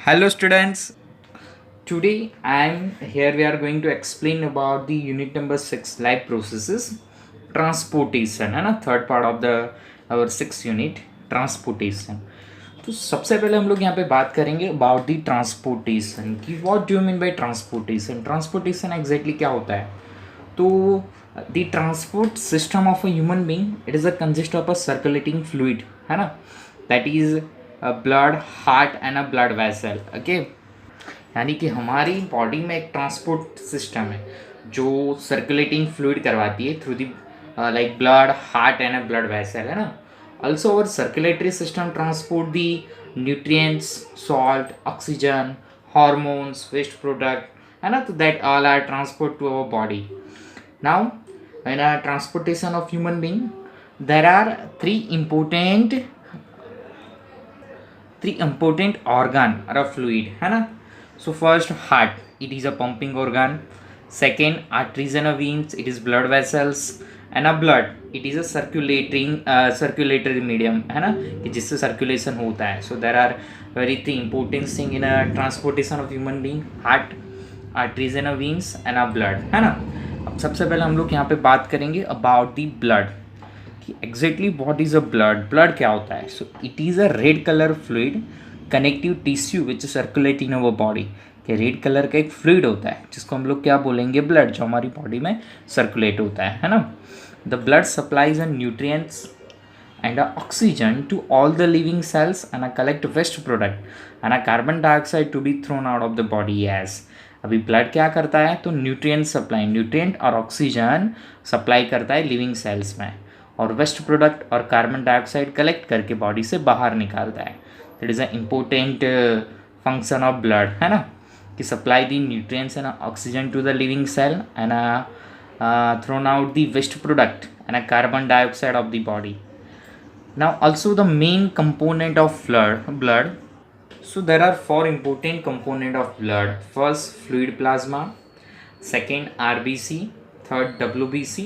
Hello students, today we are going to explain about the unit number 6 life processes transportation है ना third part of the our 6 unit transportation। तो सबसे पहले हम लोग यहाँ पे बात करेंगे अबाउट द ट्रांसपोर्टेशन कि what do you mean by transportation exactly क्या होता है। तो the transport system of a human being it is a consist of a circulating fluid है ना, that is blood heart and a blood vessel. Okay, यानी कि हमारी body में एक ट्रांसपोर्ट सिस्टम है जो सर्कुलेटिंग फ्लूइड करवाती है through the like blood heart and a blood vessel है ना। Also our circulatory system transport the nutrients, salt, oxygen, hormones, waste product है ना, तो that all are transport to our body. Now in a transportation of human being there are three important organ or a fluid है ना। so first heart, it is a pumping organ. second arteries and veins, it is blood vessels. and a blood, it is a circulatory medium है ना, कि जिससे circulation होता है। so there are very three important thing in a transportation of human being: heart, arteries and veins and a blood है ना। अब सबसे पहले हम लोग यहाँ पे बात करेंगे अबाउट दी ब्लड कि exactly what is a blood क्या होता है। So it is a red colour fluid connective tissue which circulate in our body. कि रेड कलर का एक फ्लूइड होता है जिसको हम लोग क्या बोलेंगे, ब्लड, जो हमारी बॉडी में सर्कुलेट होता है ना। The blood supplies and nutrients and oxygen to all the living cells and collect waste product and carbon dioxide to be thrown out of the body as। अभी ब्लड क्या करता है, तो न्यूट्रिएंट और ऑक्सीजन सप्लाई करता है living cells में, और वेस्ट प्रोडक्ट और कार्बन डाइऑक्साइड कलेक्ट करके बॉडी से बाहर निकालता है। That is a important function of blood है ना, कि supply the nutrients and oxygen to the living cell and thrown out the waste product and carbon dioxide of the body. Now also the main component of blood. So there are four important component of blood. First fluid plasma, second RBC, third WBC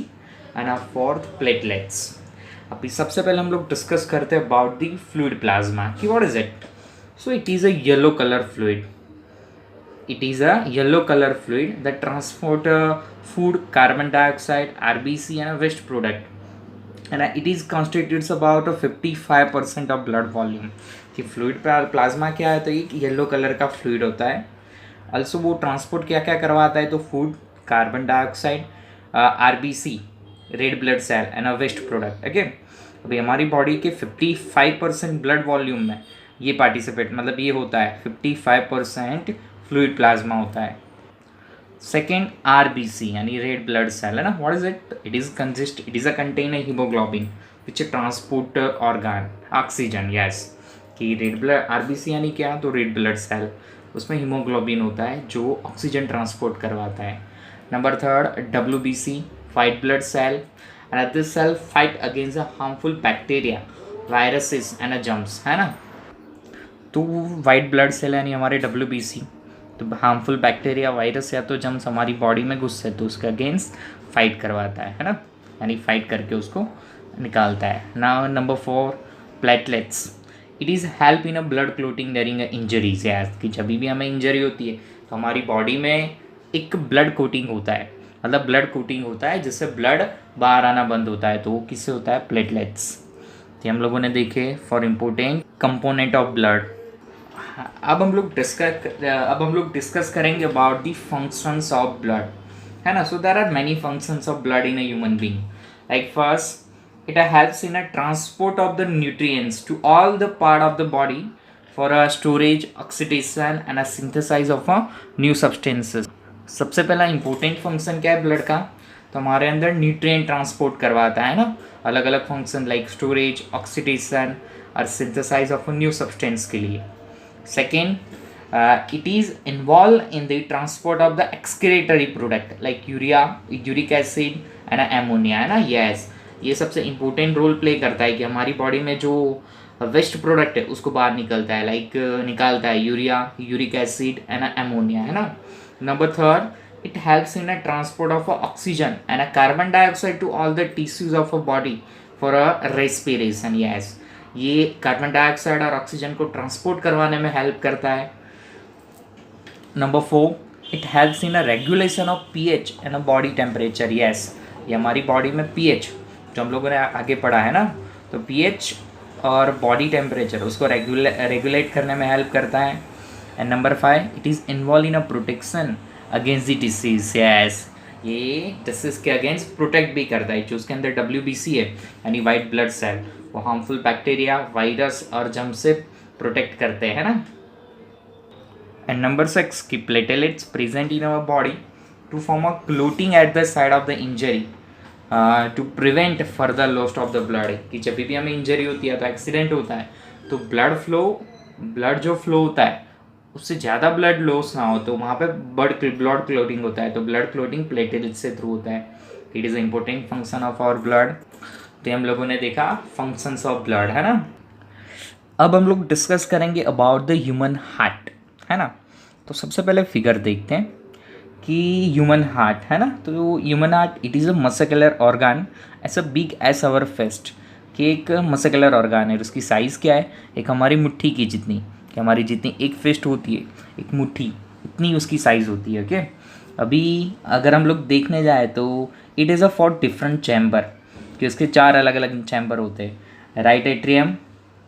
and a fourth platelets। अभी सबसे पहले हम लोग discuss करते हैं about the fluid plasma कि what is it. So it is a yellow colour fluid. It is a yellow color fluid that transport food, carbon dioxide, RBC and a waste product, and it is constitutes about 55% of blood volume। कि fluid plasma क्या है, तो एक yellow colour का fluid होता है। Also वो transport क्या क्या करवाता है, तो food, carbon dioxide, RBC, red blood cell and a waste product. Okay, अभी हमारी बॉडी के 55% ब्लड वॉल्यूम में ये पार्टिसिपेट मतलब ये होता है 55% फ्लूइड प्लाज्मा होता है। सेकेंड RBC यानी रेड ब्लड सेल है ना। What is it, it is a contain haemoglobin which transport organ oxygen. Yes, कि रेड ब्लड RBC यानी क्या, तो रेड ब्लड सेल, उसमें हीमोग्लोबिन होता है जो ऑक्सीजन ट्रांसपोर्ट करवाता है। Number third WBC, white blood cell, and this cell fight against a harmful bacteria, viruses and germs है ना। तो वाइट ब्लड सेल यानी हमारे WBC, तो हार्मफुल बैक्टीरिया, वायरस या तो जम्स हमारी बॉडी में घुसते तो उसके अगेंस्ट फाइट करवाता है ना, यानी फाइट करके उसको निकालता है ना। Number 4 platelets, it is help in a blood clotting during injuries. कि जब भी हमें इंजरी होती है तो हमारी बॉडी में एक ब्लड कोटिंग होता है, मतलब ब्लड कोटिंग होता है जिससे ब्लड बाहर आना बंद होता है, तो वो किससे होता है, प्लेटलेट्स। तो हम लोगों ने देखे four important component of blood. अब हम लोग डिस्कस करेंगे about the functions of blood है ना। So there are many functions of blood in a human being. Like first it helps in a transport of the nutrients to all the part of the body for a storage, oxidation and a synthesize of a new substances. सबसे पहला important function क्या है blood का, तो हमारे अंदर nutrient transport करवाता है ना, अलग अलग फंक्शन लाइक स्टोरेज, ऑक्सीडेशन और synthesize of a new substance के लिए। Second, it is involved in the transport of the excretory product like urea, uric acid and ammonia है ना। yes, ये सबसे इम्पोर्टेंट रोल प्ले करता है कि हमारी बॉडी में जो वेस्ट प्रोडक्ट है उसको बाहर निकलता है, निकालता है urea, uric acid and ammonia है ना। Number third, it helps in a transport of oxygen and carbon dioxide to all the tissues of a body for a respiration. Yes, ये कार्बन डाइऑक्साइड और ऑक्सीजन को transport करवाने में help करता है। Number 4, it helps in a regulation of pH and a body temperature. Yes, ये हमारी body में पीएच जो हम लोगों ने आगे पढ़ा है ना, तो पीएच और बॉडी टेम्परेचर उसको रेगुलेट करने में हेल्प करता है। And number 5, it is involve in a protection against the disease. Yes, ये डिसीज के अगेंस्ट प्रोटेक्ट भी करता है। जो उसके अंदर WBC है यानी वाइट ब्लड सेल, वो हार्मफुल बैक्टीरिया, वायरस और जर्म से प्रोटेक्ट करते हैं ना। And number 6, कि platelets present in our body to form a clotting at the side of the injury to prevent further loss of the blood। कि जब भी हमें इंजरी होती है तो एक्सीडेंट होता है तो ब्लड जो फ्लो होता है उससे ज़्यादा ब्लड लॉस ना हो, तो वहाँ पे ब्लड क्लोटिंग होता है। तो ब्लड क्लोटिंग प्लेटलेट से थ्रू होता है। It is important function of our blood. तो हम लोगों ने देखा फंक्शंस ऑफ ब्लड, है ना। अब हम लोग डिस्कस करेंगे अबाउट द ह्यूमन हार्ट, है ना। तो सबसे पहले फिगर देखते हैं कि ह्यूमन हार्ट, है ना। तो human heart it is a muscular organ as a big as our fist, कि एक मस्कुलर ऑर्गन है। उसकी साइज़ क्या है, एक हमारी मुट्ठी की जितनी, कि हमारी जितनी एक फिस्ट होती है, एक मुट्ठी इतनी उसकी साइज़ होती है। ओके, अभी अगर हम लोग देखने जाए तो it is a 4 different chamber, कि उसके 4 अलग अलग चैम्बर होते हैं। Right atrium,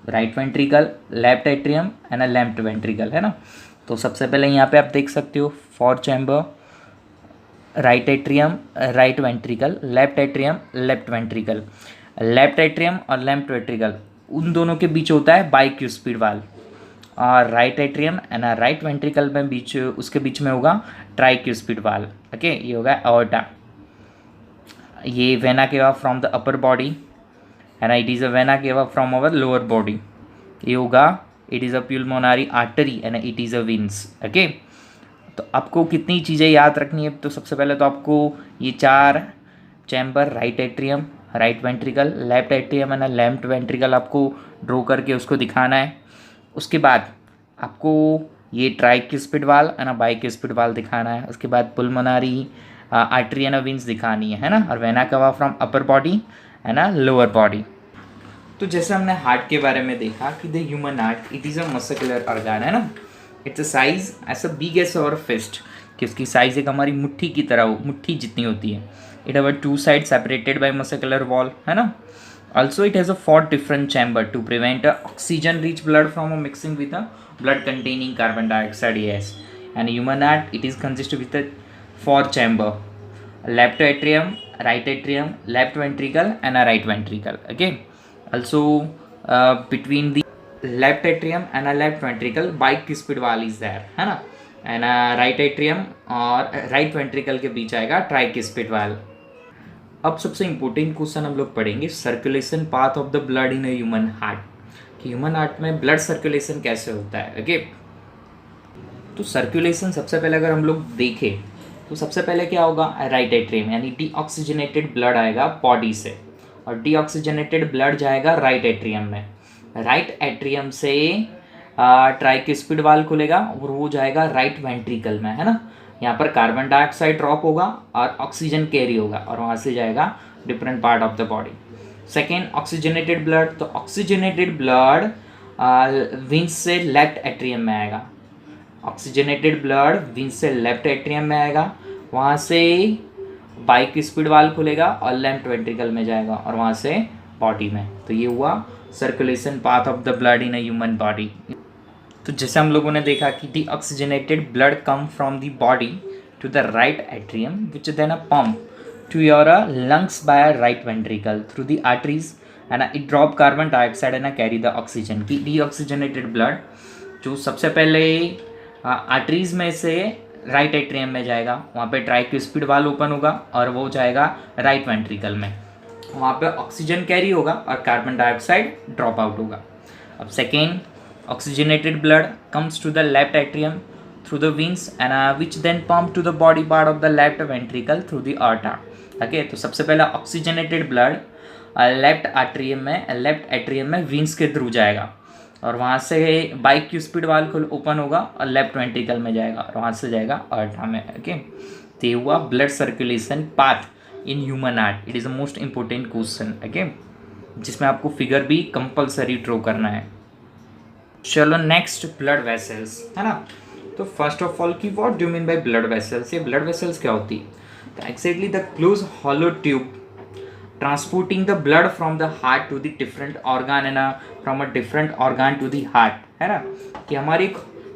right ventricle, left atrium and a left ventricle, है ना। तो सबसे पहले यहाँ पे आप देख सकते हो 4 chamber, right atrium, right ventricle, left atrium, left ventricle. Left atrium और लेफ्ट वेंट्रिकल उन दोनों के बीच होता है बाइक्यूस्पिड वाल्व, और right atrium and right ventricle में बीच उसके बीच में होगा ट्राइक्यूस्पिड वाल्व। ओके, ये होगा एओर्टा। ये vena cava from the upper body, है ना। It is a vena cava from our lower body. ये होगा it is a pulmonary artery and it is a veins. Okay, तो आपको कितनी चीज़ें याद रखनी है। तो सबसे पहले तो आपको ये 4 chamber, right atrium, right ventricle, left atrium and left ventricle आपको ड्रॉ करके उसको दिखाना है। उसके बाद आपको ये ट्राइक्यूस्पिड वाल्व एंड बाइक्यूस्पिड वाल्व दिखाना है। उसके बाद पुल्मोनरी आर्टरी एंड विंस दिखानी है ना। और वेना कवा फ्रॉम अपर बॉडी है ना, लोअर बॉडी। तो जैसे हमने हार्ट के बारे में देखा कि the human heart it is a muscular organ, है ना। It's a size as a big as our fist, कि उसकी साइज एक हमारी मुट्ठी की तरह हो, मुट्ठी जितनी होती है। It have 2 side separated by muscular wall, है ना। Also it has a 4 different chamber to prevent oxygen rich blood from mixing with a blood containing carbon dioxide. Yes, and human heart it is consist with 4 chamber, left atrium, right atrium, left ventricle and a right ventricle. Okay, also between the left atrium and a left ventricle bicuspid valve is there, है ना। and right atrium और right ventricle के बीच आएगा tricuspid valve। अब सबसे important question हम लोग पढ़ेंगे circulation path of the blood in human heart, कि ह्यूमन हार्ट में ब्लड सर्कुलेशन कैसे होता है। ओके, तो सर्कुलेशन सबसे पहले अगर हम लोग देखें तो सबसे पहले क्या होगा, राइट एट्रियम यानी डीऑक्सीजनेटेड ब्लड आएगा बॉडी से, और डीऑक्सीजनेटेड ब्लड जाएगा राइट एट्रियम में। राइट एट्रियम से ट्राइक्यूस्पिड वाल्व खुलेगा और वो जाएगा राइट वेंट्रिकल में, है ना। यहाँ पर कार्बन डाइऑक्साइड ड्रॉप होगा और ऑक्सीजन कैरी होगा, और वहाँ से जाएगा different part of the body. Second, oxygenated blood, तो ऑक्सीजनेटेड ब्लड विंस से लेफ्ट एट्रियम में आएगा। ऑक्सीजनेटेड ब्लड विंस से लेफ्ट एट्रियम में आएगा, वहाँ से बाइक्यूस्पिड वाल्व खुलेगा और लेफ्ट वेंट्रिकल में जाएगा, और वहाँ से बॉडी में। तो ये हुआ circulation path of the blood in a human body. तो जैसे हम लोगों ने देखा कि the oxygenated blood come from the body to the right atrium which then a pump to your lungs by right ventricle through the arteries and it drop carbon dioxide and carry the oxygen. की deoxygenated blood जो सबसे पहले arteries में से right atrium में जाएगा, वहाँ पे ट्राइक्यूस्पिड वाल्व ओपन होगा और वो जाएगा राइट वेंट्रिकल में, वहाँ पे ऑक्सीजन कैरी होगा और कार्बन डाइऑक्साइड ड्रॉप आउट होगा। अब second, oxygenated blood comes to the left atrium through the wings and which then pump to the body part of the left ventricle through the aorta. Okay, तो सबसे पहला oxygenated blood left atrium में wings के through जाएगा, और वहाँ से बाइक्यूस्पिड valve open होगा और लेफ्ट वेंट्रिकल में जाएगा, और वहाँ से जाएगा आर्टा में। ओके, तो ये हुआ blood circulation path in human heart. It is the most important question. Okay, जिसमें आपको फिगर भी कंपलसरी ड्रॉ करना है। चलो नेक्स्ट, ब्लड वेसल्स, है ना। तो फर्स्ट ऑफ ऑल कि what do mean by blood vessels, ये ब्लड वेसल्स क्या होती है? तो exactly the close hollow tube transporting the blood from the heart to the different organ है ना, from a different organ to the heart, है ना, कि हमारी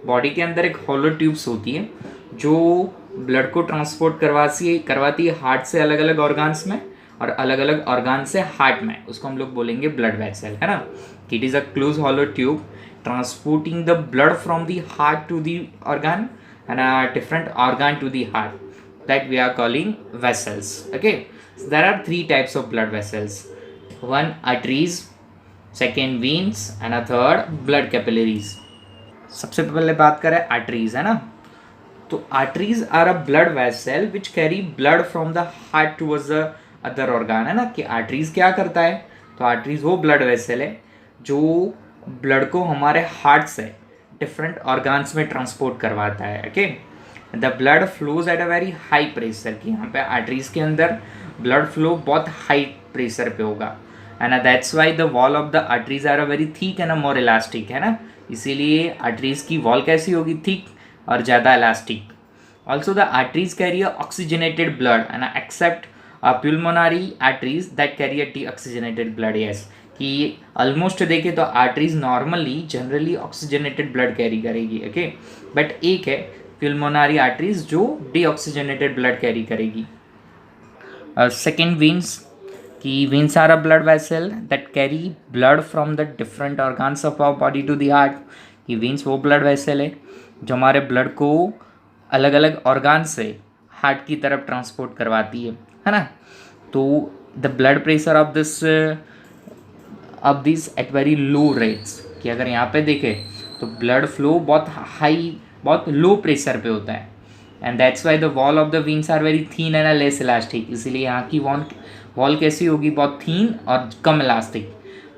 बॉडी के अंदर एक हॉलो ट्यूब्स होती है जो ब्लड को ट्रांसपोर्ट करवाती है हार्ट से अलग अलग ऑर्गन्स में और अलग अलग ऑर्गन से हार्ट में, उसको हम लोग बोलेंगे ब्लड वेसल, है ना। It is a close hollow tube transporting the blood from the heart to the organ and a different organ to the heart, that we are calling vessels. Okay, so there are three types of blood vessels: one arteries, second veins, and a third blood capillaries. सबसे पहले बात करें arteries, है ना। तो arteries are a blood vessel which carry blood from the heart towards the other organ, है ना, कि आर्टरीज क्या करता है? तो आर्टरीज वो ब्लड वेसल है जो ब्लड को हमारे हार्ट से डिफरेंट ऑर्गन्स में ट्रांसपोर्ट करवाता है। Okay, the blood flows at a very high pressure, कि यहाँ पे आर्टरीज के अंदर ब्लड फ्लो बहुत हाई प्रेशर पे होगा, and that's why the wall of the arteries are a very thick and more elastic, है ना, इसीलिए आर्टरीज की वॉल कैसी होगी? थिक और ज़्यादा elastic. Also the arteries carry a oxygenated blood and except pulmonary arteries that carry a deoxygenated blood, yes, कि almost देखें तो arteries normally generally oxygenated blood carry करेगी, ओके, बट एक है प्यूल्मोनरी आर्टरीज जो डीऑक्सीजनेटेड ब्लड कैरी करेगी। Second veins, कि veins are a blood vessel that carry blood from the different organs of our body to the heart, कि veins वो blood vessel है जो हमारे ब्लड को अलग अलग ऑर्गन से हार्ट की तरफ ट्रांसपोर्ट करवाती है ना। तो the blood pressure of this at very low rates, कि अगर यहाँ पे देखें तो ब्लड फ्लो बहुत हाई, बहुत लो प्रेशर पे होता है, and that's why the wall of the veins are very thin and less elastic, इसीलिए यहाँ की वॉल कैसी होगी? बहुत थीन और कम elastic.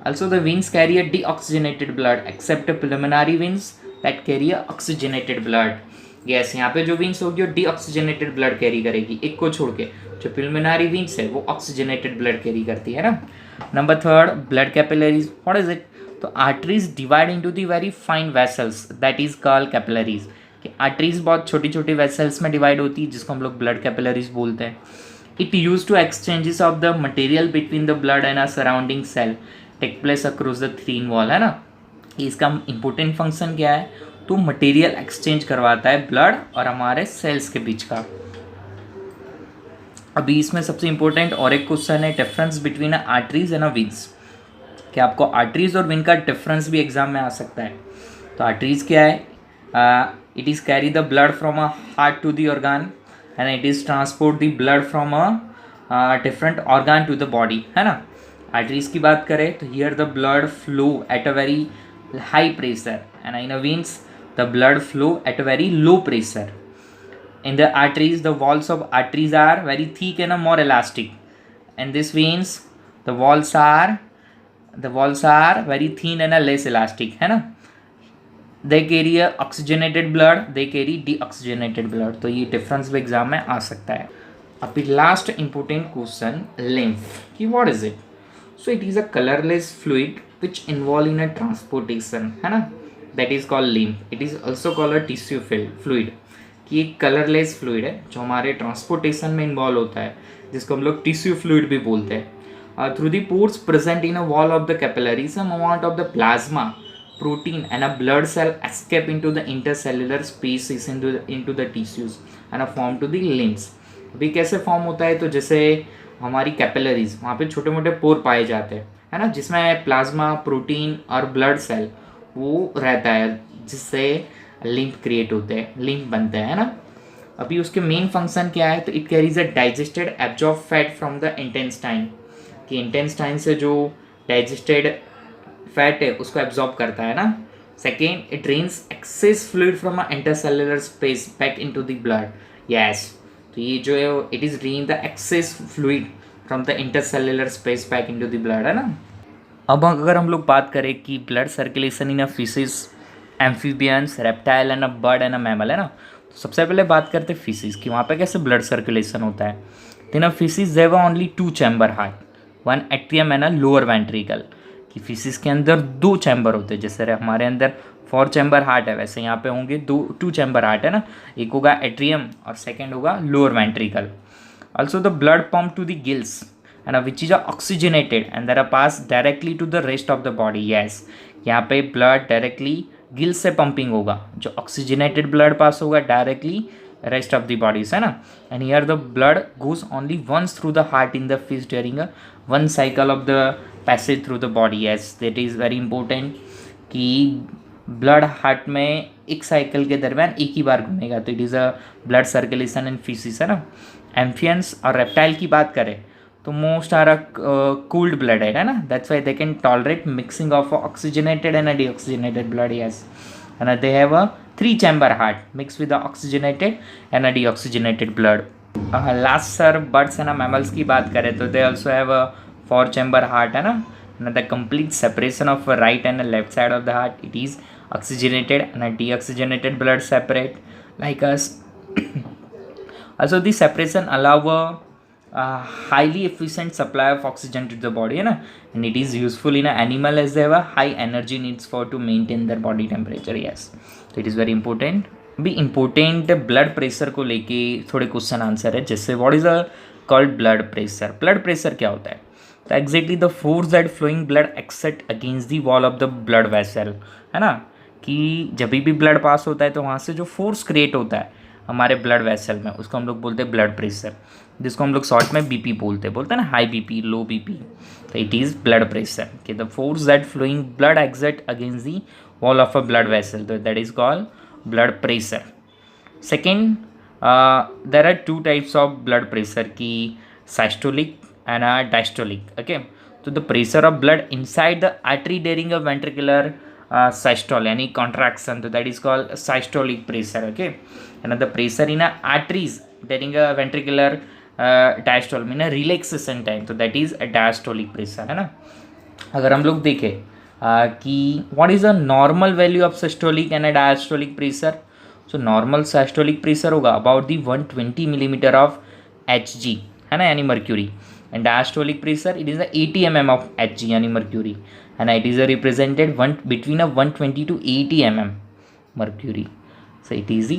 Also the veins carry a deoxygenated blood except preliminary veins that carry a oxygenated blood, yes, यहाँ पे जो वेन्स होगी वो डीऑक्सीजनेटेड ब्लड कैरी करेगी, एक को छोड़ के। जो प्रिलिमिनरी वेन्स है वो ऑक्सीजनेटेड ब्लड कैरी करती है ना। Number third, blood capillaries, what is it? तो arteries divide into the very fine vessels that is called capillaries, कि आर्टरीज बहुत छोटी छोटी वेसल्स में डिवाइड होती है जिसको हम लोग ब्लड कैपिलरीज बोलते हैं। It use to exchanges of the material between the blood and a surrounding cell take place across the thin wall, है ना। इसका इंपॉर्टेंट फंक्शन क्या है? तो मटेरियल एक्सचेंज करवाता है ब्लड और हमारे सेल्स के बीच का। अभी इसमें सबसे इंपॉर्टेंट और एक क्वेश्चन है, difference between arteries and veins, कि आपको आर्टरीज और वेन का डिफरेंस भी एग्जाम में आ सकता है। तो आर्टरीज क्या है? It is carry the blood from a heart to the organ and it is transport the blood from a different organ to the body, है ना। आर्टरीज की बात करें तो here the blood flow at a very high pressure and in a veins the blood flow at a very low pressure. In the arteries, the walls of arteries are very thick and more elastic. In these veins, the walls are very thin and less elastic, है ना। They carry a oxygenated blood, they carry deoxygenated blood. तो ये difference भी exam में आ सकता है। अभी last important question, lymph, कि what is it? So it is a colorless fluid which involve in a transportation, है ना, that is called lymph. It is also called a tissue fluid, कि एक कलरलेस फ्लूइड है जो हमारे transportation में involve होता है, जिसको हम लोग टिश्यू फ्लूइड भी बोलते हैं। Through the pores present in a wall of the capillary, some amount of the plasma, protein and a blood cell escape into the intercellular spaces into the tissues and form to the lymphs. अभी कैसे form होता है? तो जैसे हमारी capillaries, वहाँ पे छोटे मोटे पोर पाए जाते हैं, है ना, जिसमें प्लाज्मा, प्रोटीन और ब्लड सेल वो रहता है, जिससे लिंक क्रिएट होते हैं, लिंक बनते हैं, ना। अभी उसके मेन फंक्शन क्या है? तो it carries a digested absorb fat from the intestine, कि इंटेस्टाइन से जो डाइजेस्टेड फैट है उसको एब्जॉर्ब करता है ना। Second, it drains access fluid from a intercellular space back into the blood, yes, तो ये जो है it is drain the access fluid from the intercellular space back into the blood, है ना। अब अगर हम लोग बात करें कि blood circulation in a fishes, amphibians, reptile and a bird and a mammal, है ना। तो सबसे पहले बात करते हैं फिशिस की, वहाँ पे कैसे ब्लड सर्कुलेशन होता है। तो in a fishes there were only two chamber heart, one atrium and a lower ventricle, कि फीसिस के अंदर 2 चैम्बर होते हैं, जैसे हमारे अंदर 4 चैम्बर हार्ट है वैसे यहाँ पे होंगे 2 चैम्बर हार्ट है ना, एक होगा एट्रियम और सेकेंड होगा lower ventricle. Also the blood pump to the gills and which is oxygenated and that are passed directly to the rest of the body. Yes, यहाँ पे blood directly गिल्स से pumping होगा, जो oxygenated blood pass होगा directly rest of the bodies है ना. And here the blood goes only once through the heart in the fish during one cycle of the passage through the body. Yes, that is very important कि blood heart में एक cycle के दरमियान एक ही बार घूमेगा, तो it is a blood circulation in fishes है ना. एम्फियंस और रेप्टाइल की बात करें तो मोस्ट आर कूल्ड ब्लड है ना, that's why they can tolerate mixing of oxygenated and deoxygenated blood. Yes, and they have a 3 chamber heart mix with oxygenated and deoxygenated blood. Last sir birds है ना, mammals की बात करें तो they also have a 4 chamber heart है ना. The complete separation of right and left side of the heart, it is oxygenated and deoxygenated blood separate like us. Also the separation allow a highly efficient supply of oxygen to the body है ना, and it is useful in an animal as they have a high energy needs for to maintain their body temperature. Yes, so it is very important. भी important blood pressure को लेके थोड़े question answer है, जैसे what is a called blood pressure. Blood pressure क्या होता है? तो exactly the force that flowing blood exert against the wall of the blood vessel है ना, कि जब भी ब्लड पास होता है तो वहाँ से जो फोर्स क्रिएट होता है हमारे ब्लड वेसल में, उसको हम लोग बोलते हैं ब्लड प्रेशर, जिसको हम लोग शॉर्ट में बीपी बोलते हैं ना, हाई बीपी, लो बीपी. तो इट इज़ ब्लड प्रेशर कि the force that flowing blood exert against the wall of a blood vessel, तो that is called blood pressure. Second, there are 2 types of blood pressure की systolic and diastolic. Okay, तो the pressure of blood inside the artery during a ventricular systole यानी contraction, तो that is called systolic pressure. Okay, and the pressure in a arteries during a ventricular diastole mean a relaxation time, तो that is a diastolic pressure है ना. अगर हम लोग देखें कि what is the normal value of systolic and a diastolic pressure, so normal systolic pressure होगा about the 120 millimeter of Hg है ना, यानी mercury, and diastolic pressure it is the 80 mm of Hg यानी mercury, and it is represented between a 120 to 80 mm mercury. So it is the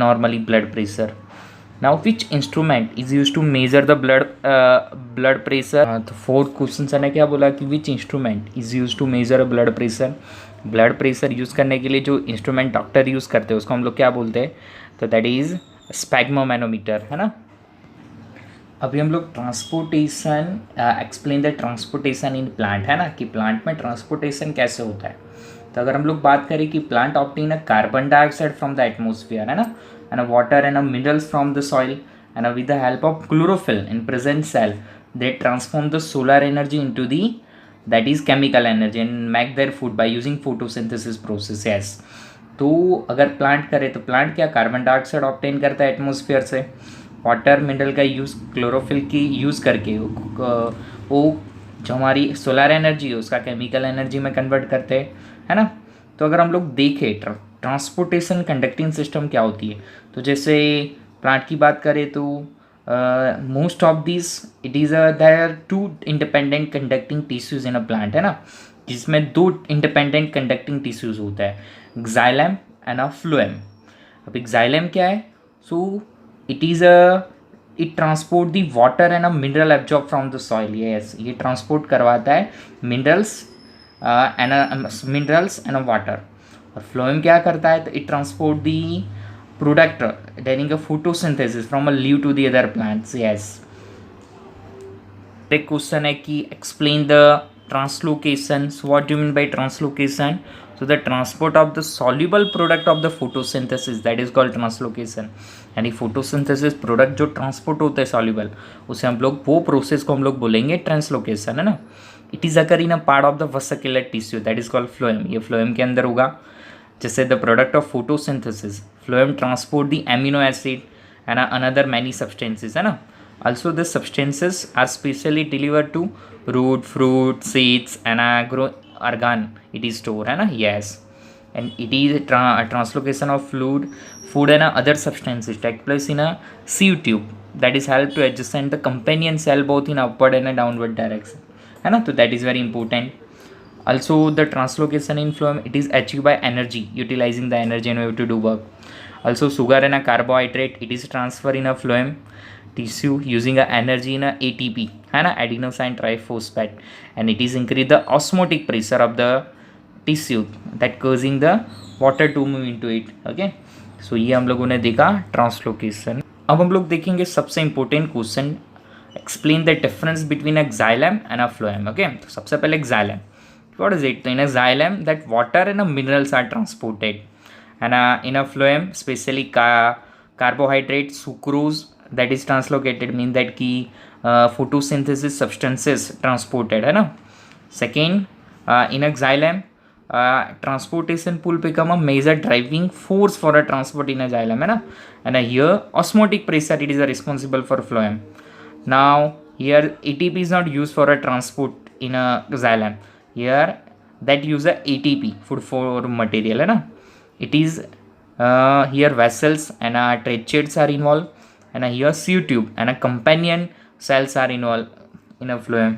normally blood pressure. Now which instrument is used to measure the blood pressure? तो 4 question है, क्या बोला कि which instrument is used to measure a blood pressure. Blood pressure use करने के लिए जो instrument doctor use करते हैं उसको हम लोग क्या बोलते हैं, तो दैट इज़ स्पैग्मोमैनोमीटर है ना. अभी हम लोग transportation explain the transportation in plant है ना, कि प्लांट में ट्रांसपोर्टेशन कैसे होता है. तो अगर हम लोग बात करें कि plant obtain a carbon dioxide from the atmosphere है ना, and water and minerals from the soil, and with the help of chlorophyll in present cell they transform the solar energy into the that is chemical energy and make their food by using photosynthesis process. Yes, तो अगर plant करे तो plant क्या carbon dioxide obtain करता है atmosphere से, water mineral का use chlorophyll की यूज़ करके वो जो हमारी सोलर एनर्जी है उसका केमिकल एनर्जी में कन्वर्ट करते हैं है ना. तो अगर हम लोग देखें ट्रांसपोर्टेशन कंडक्टिंग सिस्टम क्या होती है, तो जैसे प्लांट की बात करें तो most of this it is there are 2 independent conducting tissues in a plant है ना, जिसमें 2 इंडिपेंडेंट कंडक्टिंग टिश्यूज़ होता है, एक्साइलम एंड अ फ्लोएम. अब एक्साइलम क्या है, सो it transport the water and a mineral absorbed from the soil. Yes, ये transport करवाता है minerals and a water. और phloem क्या करता है, तो it transport the product during a photosynthesis from a leaf to the other plants. Yes. एक question है कि explain the translocation. So what do you mean by translocation? So the transport of the soluble product of the photosynthesis, that is called translocation. यानी photosynthesis product जो transport होता है soluble, उसे हम लोग वो प्रोसेस को हम लोग बोलेंगे ट्रांसलोकेशन है ना. It is occur in a part of the vascular tissue that is called phloem. ये फ्लोएम के अंदर होगा. जैसे the product of photosynthesis phloem transport the amino acid and another many substances है ना. Also the substances are specially delivered to root, fruit, seeds and agro organ it is stored है ना. Yes, and it is translocation of food and other substances take place in a sieve tube that is help to adjacent the companion cell both in upward and a downward direction है ना. तो that is very important. Also, the translocation in phloem, it is achieved by energy, utilizing the energy and wave to do work. Also, sugar and a carbohydrate, it is transferred in a phloem tissue using a energy in a ATP, है ना, adenosine triphosphate, and it is increase the osmotic pressure of the tissue that causing the water to move into it. Okay, so ये हम लोगों ने देखा translocation. अब हम लोग देखेंगे सबसे important question, explain the difference between a xylem and a phloem. Okay, तो सबसे पहले xylem, what is it? In a xylem, that water and minerals are transported, and in a phloem, especially carbohydrate, sucrose, that is translocated, mean that की photosynthesis substances transported, है ना. Second, in a xylem, transportation pull become a major driving force for a transport in a xylem, है ना. And here osmotic pressure, it is responsible for phloem. Now here ATP is not used for a transport in a xylem. Here that use a ATP, food for material, है ना. It is here vessels and tracheids are involved, and here sieve tube and companion cells are involved in a phloem.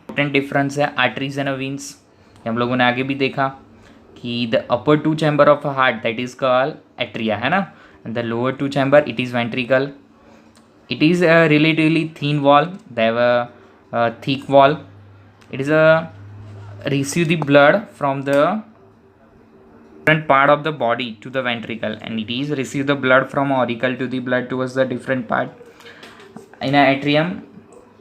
Important difference है arteries and veins. हम लोगों ने आगे भी देखा कि the upper two chamber of a heart, that is called atria, है ना, and the lower two chamber, it is ventricle. It is a relatively thin wall, they have a thick wall. It is a receive the blood from the different part of the body to the ventricle, and it is receive the blood from auricle to the blood towards the different part. In a atrium,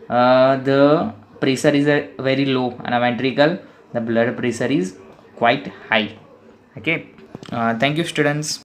the pressure is very low, and a ventricle, the blood pressure is quite high. Okay, thank you students.